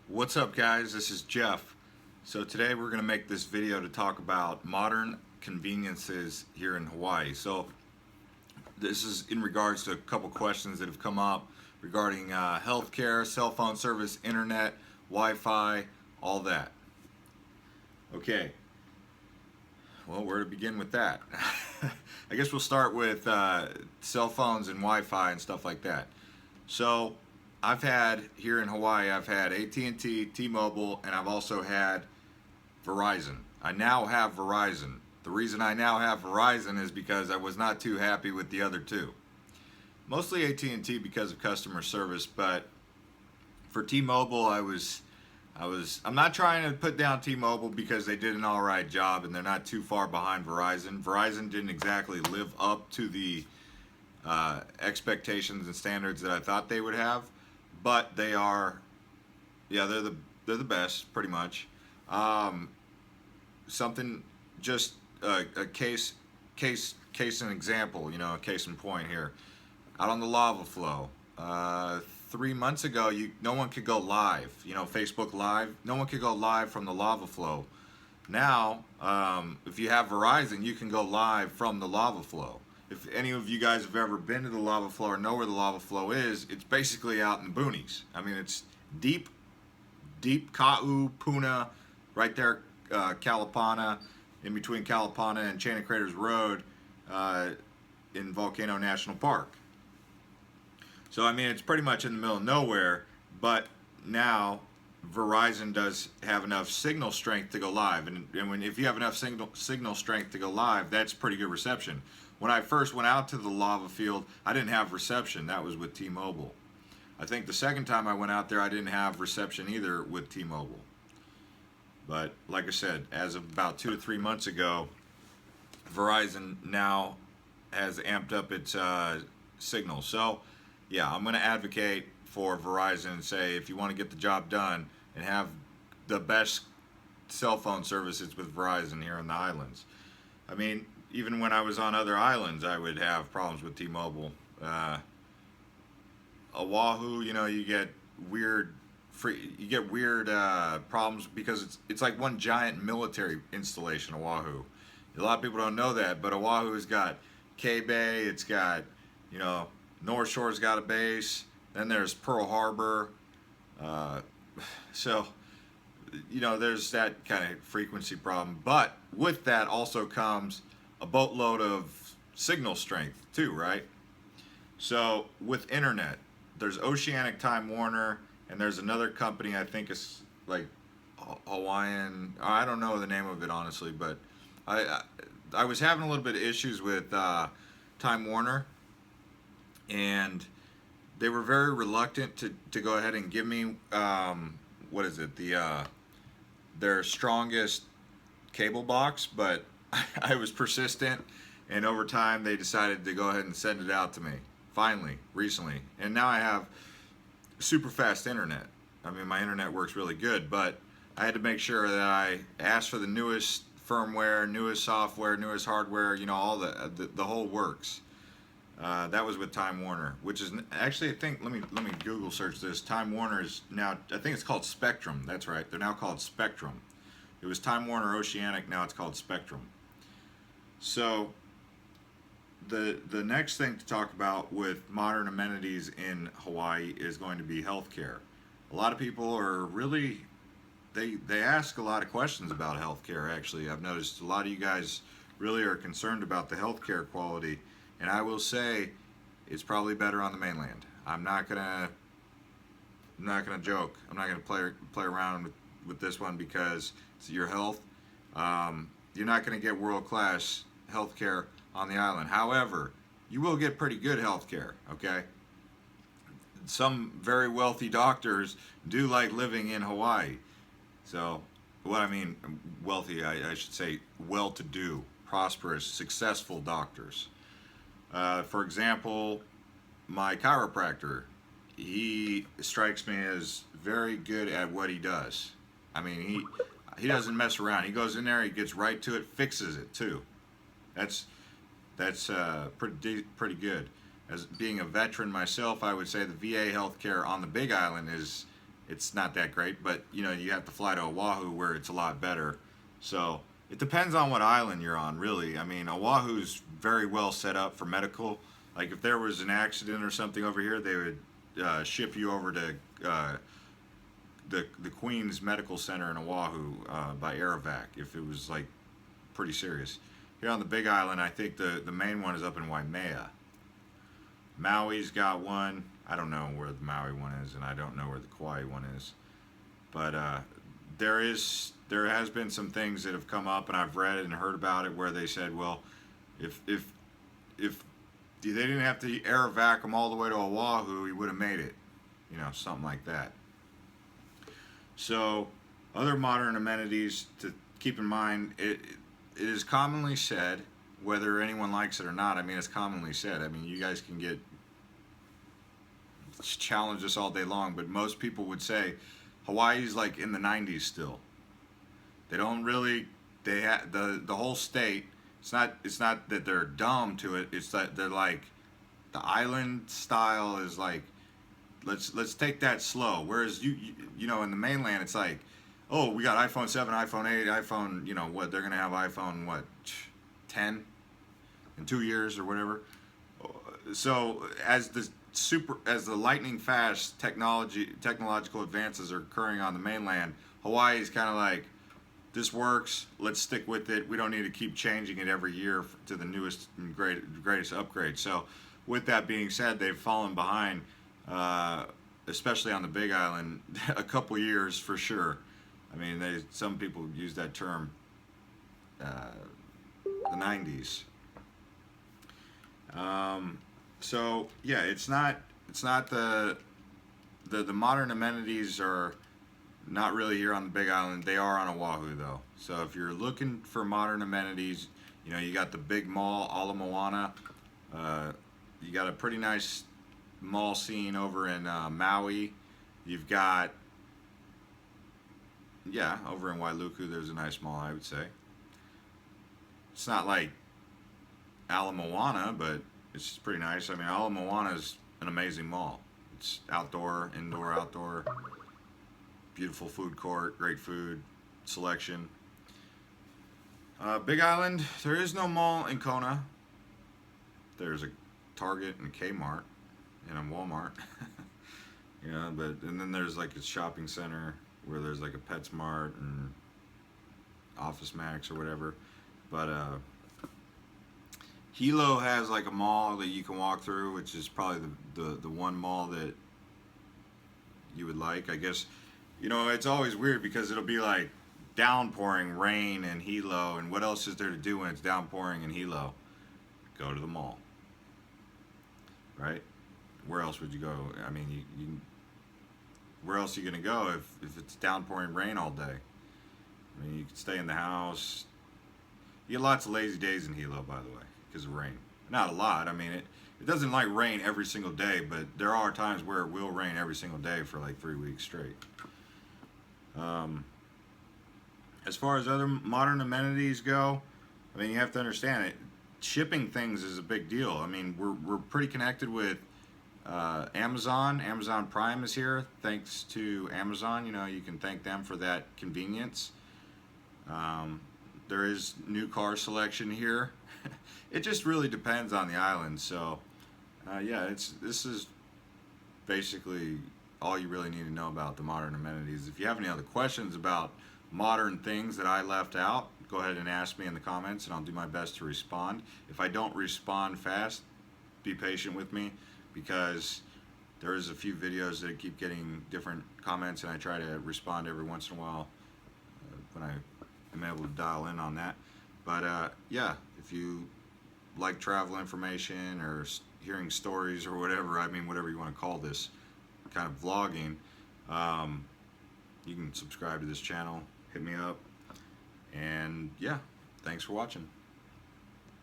What's up, guys? This is Jeff. So today we're going to make this video to talk about modern conveniences here in Hawaii. So this is in regards to a couple questions that have come up regarding healthcare, cell phone service, internet, Wi-Fi, all that. Okay, well, where to begin with that? I guess we'll start with cell phones and Wi-Fi and stuff like that. So I've had here in Hawaii, I've had AT&T, T-Mobile, and I've also had Verizon. I now have Verizon. The reason I now have Verizon is because I was not too happy with the other two. Mostly AT&T because of customer service, but for T-Mobile, I'm not trying to put down T-Mobile because they did an all right job and they're not too far behind Verizon. Verizon didn't exactly live up to the expectations and standards that I thought they would have, but they are, yeah, they're the best pretty much. Something just a case an example, a case in point here. Out on the lava flow, 3 months ago, no one could go live. Facebook Live, no one could go live from the lava flow. Now, if you have Verizon, you can go live from the lava flow. If any of you guys have ever been to the lava flow or know where the lava flow is, it's basically out in the boonies. I mean, it's deep Ka'u, Puna, right there, Kalapana, in between Kalapana and Chain of Craters Road, in Volcano National Park. So I mean, it's pretty much in the middle of nowhere, but now Verizon does have enough signal strength to go live, and if you have enough signal strength to go live, that's pretty good reception. When I first went out to the lava field, I didn't have reception. That was with T-Mobile. I think the second time I went out there, I didn't have reception either with T-Mobile. But like I said, as of about 2 to 3 months ago, Verizon now has amped up its signal. So yeah, I'm going to advocate for Verizon and say if you want to get the job done and have the best cell phone service, it's with Verizon here on the islands. I mean, even when I was on other islands, I would have problems with T-Mobile. Oahu, you get weird problems because it's like one giant military installation. Oahu. A lot of people don't know that, but Oahu has got K-Bay. It's got North Shore's got a base. Then there's Pearl Harbor. So there's that kind of frequency problem. But with that also comes a boatload of signal strength too, right? So with internet, there's Oceanic Time Warner, and there's another company, I think it's like Hawaiian. I don't know the name of it honestly, but I was having a little bit of issues with Time Warner, and they were very reluctant to go ahead and give me their strongest cable box, but I was persistent, and over time they decided to go ahead and send it out to me finally recently, and now I have super fast internet. I mean, my internet works really good, but I had to make sure that I asked for the newest firmware, newest software, newest hardware, all the whole works. That was with Time Warner, which is actually, I think, let me Google search this. Time Warner is now, I think it's called Spectrum. That's right. They're now called Spectrum. It was Time Warner Oceanic. Now it's called Spectrum. So the next thing to talk about with modern amenities in Hawaii is going to be healthcare. A lot of people are really, they ask a lot of questions about healthcare. Actually, I've noticed a lot of you guys really are concerned about the healthcare quality. And I will say, it's probably better on the mainland. I'm not gonna joke. I'm not gonna play around with this one because it's your health. You're not gonna get world-class healthcare on the island. However, you will get pretty good healthcare. Okay. Some very wealthy doctors do like living in Hawaii. So, what I mean, wealthy, I should say, well-to-do, prosperous, successful doctors. For example, my chiropractor, he strikes me as very good at what he does. I mean, he doesn't mess around. He goes in there, he gets right to it, fixes it too. That's pretty good. As being a veteran myself, I would say the VA healthcare on the Big Island is it's not that great. But you know, you have to fly to Oahu where it's a lot better. So it depends on what island you're on, really. I mean, Oahu's very well set up for medical. Like if there was an accident or something over here, they would ship you over to the Queen's Medical Center in Oahu by Aerovac if it was like pretty serious. Here on the Big Island, I think the main one is up in Waimea. Maui's got one. I don't know where the Maui one is, and I don't know where the Kauai one is. But there has been some things that have come up, and I've read and heard about it where they said, well, if they didn't have to aerovac them all the way to Oahu, he would have made it. You know, something like that. So, other modern amenities to keep in mind, it is commonly said, whether anyone likes it or not, I mean, it's commonly said. I mean, you guys can challenge us all day long, but most people would say Hawaii's like in the 90s still. They don't really, the whole state, it's not that they're dumb to it, it's that they're like, the island style is like, let's take that slow. Whereas you know, in the mainland, it's like, oh, we got iPhone 7, iPhone 8, iPhone, you know, what, they're going to have iPhone, what, 10 in 2 years or whatever. So as the lightning fast technological advances are occurring on the mainland, Hawaii is kind of like, this works, let's stick with it. We don't need to keep changing it every year to the newest and greatest upgrade. So with that being said, they've fallen behind, especially on the Big Island, a couple years for sure. I mean, some people use that term, the 90s. So yeah, it's not the modern amenities are not really here on the Big Island. They are on Oahu though. So if you're looking for modern amenities, you know, you got the big mall, Ala Moana. You got a pretty nice mall scene over in Maui. You've got, yeah, over in Wailuku, there's a nice mall, I would say. It's not like Ala Moana, but it's pretty nice. I mean, Ala Moana is an amazing mall. It's outdoor, indoor, outdoor. Beautiful food court, great food selection. Big Island, there is no mall in Kona. There's a Target and Kmart and a Walmart. You know, and then there's like a shopping center where there's like a PetSmart and Office Max or whatever. But Hilo has like a mall that you can walk through, which is probably the one mall that you would like. I guess, you know, it's always weird because it'll be like downpouring rain in Hilo, and what else is there to do when it's downpouring in Hilo? Go to the mall, right? Where else would you go? I mean, where else are you gonna go if it's downpouring rain all day? I mean, you could stay in the house. You get lots of lazy days in Hilo, by the way, because of rain. Not a lot. I mean, it doesn't like rain every single day, but there are times where it will rain every single day for like 3 weeks straight. As far as other modern amenities go, I mean, you have to understand it. Shipping things is a big deal. I mean, we're pretty connected with Amazon. Amazon Prime is here. Thanks to Amazon, you know, you can thank them for that convenience. There is new car selection here. It just really depends on the island. So, yeah, this is basically all you really need to know about the modern amenities. If you have any other questions about modern things that I left out, go ahead and ask me in the comments, and I'll do my best to respond. If I don't respond fast, be patient with me, because there's a few videos that keep getting different comments, and I try to respond every once in a while when I am able to dial in on that. But yeah, if you like travel information or hearing stories or whatever, I mean, whatever you want to call this kind of vlogging, you can subscribe to this channel, hit me up, and yeah, thanks for watching.